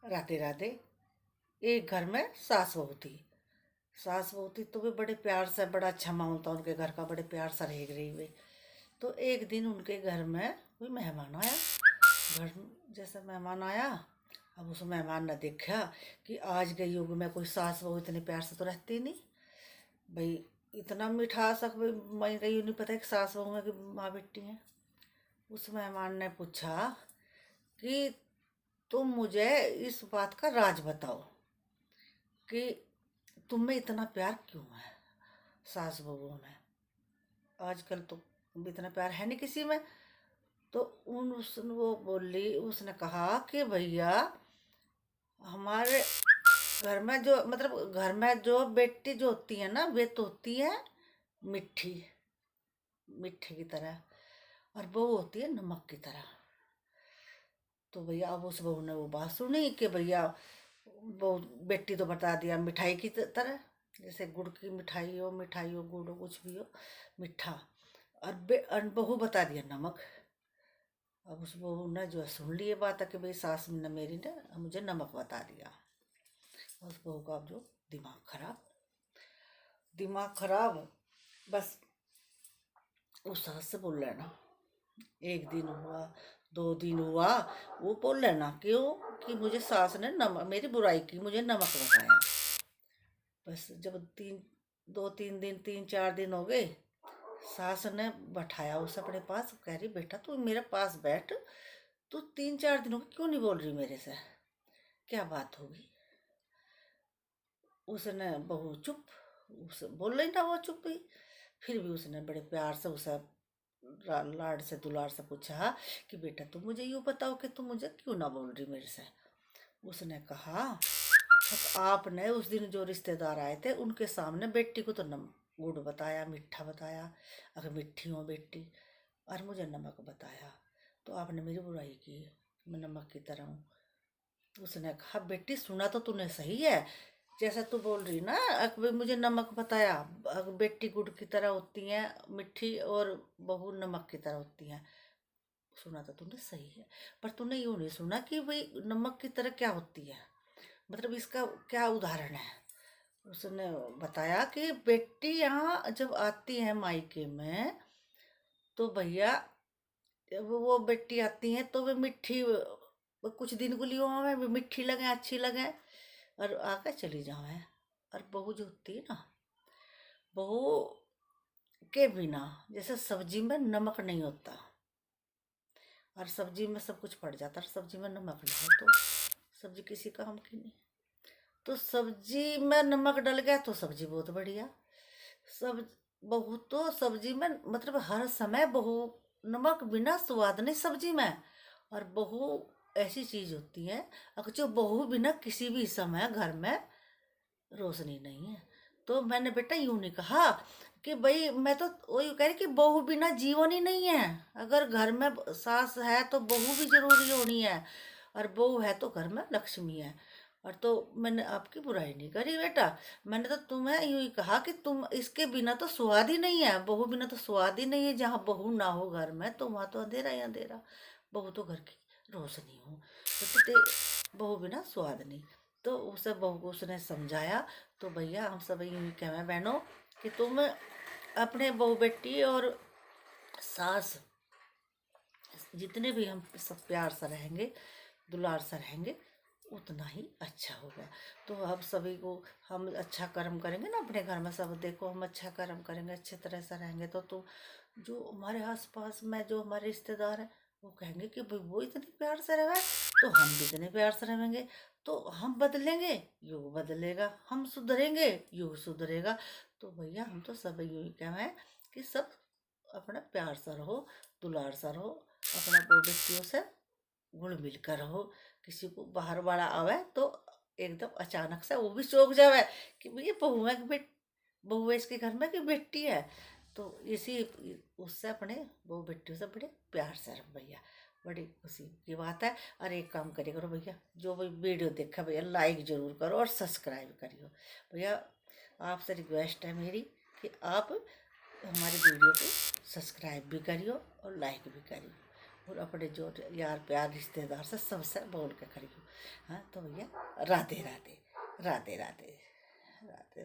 राधे राधे। एक घर में सास बहू थी। सास बहू थी तो वे बड़े प्यार से, बड़ा अच्छा माहौल था उनके घर का, बड़े प्यार से रह रही वे। तो एक दिन उनके घर में कोई मेहमान आया। घर जैसे मेहमान आया, अब उस मेहमान ने देखा कि आज के युग में कोई सास बहू इतने प्यार से तो रहती नहीं भाई। इतना मिठास भाई, मैं कहीं नहीं पता कि सास बहू में कि माँ बेटी है। उस मेहमान ने पूछा कि तुम मुझे इस बात का राज बताओ कि तुम में इतना प्यार क्यों है सास बहू में। आजकल तो इतना प्यार है नहीं किसी में। तो वो बोली, उसने कहा कि भैया, हमारे घर में जो, मतलब घर में जो बेटी जो होती है ना, वे तो होती है मिट्टी, मिट्टी की तरह, और बहू होती है नमक की तरह। तो भैया अब उस बहू ने वो बात सुनी कि भैया, वो बेटी तो बता दिया मिठाई की तरह, जैसे गुड़ की मिठाई हो गुड़ हो कुछ भी हो मीठा, और बहू बता दिया नमक। अब उस बहू ने जो है सुन लिए बात है कि भाई सास ने मेरी ने मुझे नमक बता दिया। उस बहू का अब जो दिमाग खराब, दिमाग खराब, बस उस सास से बोल लेना। एक दिन हुआ, 2 दिन हुआ, वो बोल लेना क्यों कि मुझे सास ने नमक, मेरी बुराई की, मुझे नमक बताया। बस जब 2-3 दिन 3-4 दिन हो गए, सास ने बैठाया उसे अपने पास, कह रही बेटा तू मेरे पास बैठ, तू 3-4 दिन हो गए क्यों नहीं बोल रही मेरे से, क्या बात होगी। उसने बहू चुप, उसे बोल रही ना, वो चुप ही। फिर भी उसने बड़े प्यार से उसे लाड से दुलार से पूछा कि बेटा तुम मुझे यूँ बताओ कि तुम मुझे क्यों ना बोल रही मेरे से। उसने कहा, तो आपने उस दिन जो रिश्तेदार आए थे उनके सामने बेटी को तो गुड़ बताया, मीठा बताया, अगर मीठी हो बेटी, और मुझे नमक बताया, तो आपने मेरी बुराई की, मैं नमक की तरह हूँ। उसने कहा बेटी सुना तो तूने सही है, जैसा तू बोल रही ना, अकबर मुझे नमक बताया, बेटी गुड़ की तरह होती है मिठी, और बहू नमक की तरह होती है। सुना तो तूने सही है, पर तूने यूँ नहीं सुना कि भाई नमक की तरह क्या होती है, मतलब इसका क्या उदाहरण है। उसने बताया कि बेटी यहाँ जब आती है मायके में, तो भैया जब वो बेटी आती है तो वे मिठी, वो कुछ दिन के लिए वहाँ में मिठी लगे, अच्छी लगे, और आकर चली जाए। और बहू जो होती है ना, बहू के बिना, जैसे सब्जी में नमक नहीं होता, और सब्जी में सब कुछ पड़ जाता है, सब्जी में नमक नहीं हो तो सब्जी किसी काम की नहीं। तो सब्जी में नमक डल गया तो सब्जी बहुत बढ़िया। सब बहू तो सब्जी में, मतलब हर समय बहू, नमक बिना स्वाद नहीं सब्जी में। और बहू ऐसी चीज होती है, अगर जो बहू बिना किसी भी समय घर में रोशनी नहीं है। तो मैंने बेटा यूं नहीं कहा कि भाई, मैं तो वही कह रही कि बहू बिना जीवन ही नहीं है। अगर घर में सास है तो बहू भी जरूरी होनी है, और बहू है तो घर में लक्ष्मी है। और तो मैंने आपकी बुराई नहीं करी बेटा, मैंने तो तुम्हें यूं ही कहा कि तुम इसके बिना तो स्वाद ही नहीं है, बहू बिना तो स्वाद ही नहीं है। जहाँ बहू ना हो घर में तो वहाँ तो अंधेरा ही अंधेरा, बहू तो घर की रोशनी हो। तो बहू बिना स्वाद नहीं। तो उसे बहू को उसने समझाया। तो भैया हम सब यूँ कहें बहनों कि तुम अपने बहू बेटी और सास, जितने भी हम सब प्यार से रहेंगे, दुलार से रहेंगे, उतना ही अच्छा होगा। तो अब सभी को हम अच्छा कर्म करेंगे ना अपने घर में, सब देखो हम अच्छा कर्म करेंगे, अच्छे तरह से रहेंगे, तो जो हमारे आसपास में जो हमारे रिश्तेदार हैं वो कहेंगे कि भाई वो इतने प्यार से रहे, तो हम भी इतने प्यार से रहेंगे। तो हम बदलेंगे, युग बदलेगा, हम सुधरेंगे, युग सुधरेगा। तो भैया हम तो सब यूँ ही कहें कि सब अपना प्यार सा रहो, दुलार सा रहो, अपना दो व्यक्तियों से घुल मिल कर रहो। किसी को बाहर वाला आवे तो एकदम अचानक से वो भी चौंक जावे कि भैया बहू है कि बहू है इसके घर में कि बेटी है। तो इसी उससे अपने बहू बेटियों से बड़े प्यार से रहो भैया, बड़ी खुशी की बात है। और एक काम करे करो भैया, जो भी वीडियो देखा भैया लाइक जरूर करो और सब्सक्राइब करियो भैया। आपसे रिक्वेस्ट है मेरी कि आप हमारे वीडियो को सब्सक्राइब भी करियो और लाइक भी करियो। और अपने जो यार प्यार रिश्तेदार से सबसे बोल के खड़ी हूँ। हाँ तो भैया राधे राधे, राधे राधे, राधे।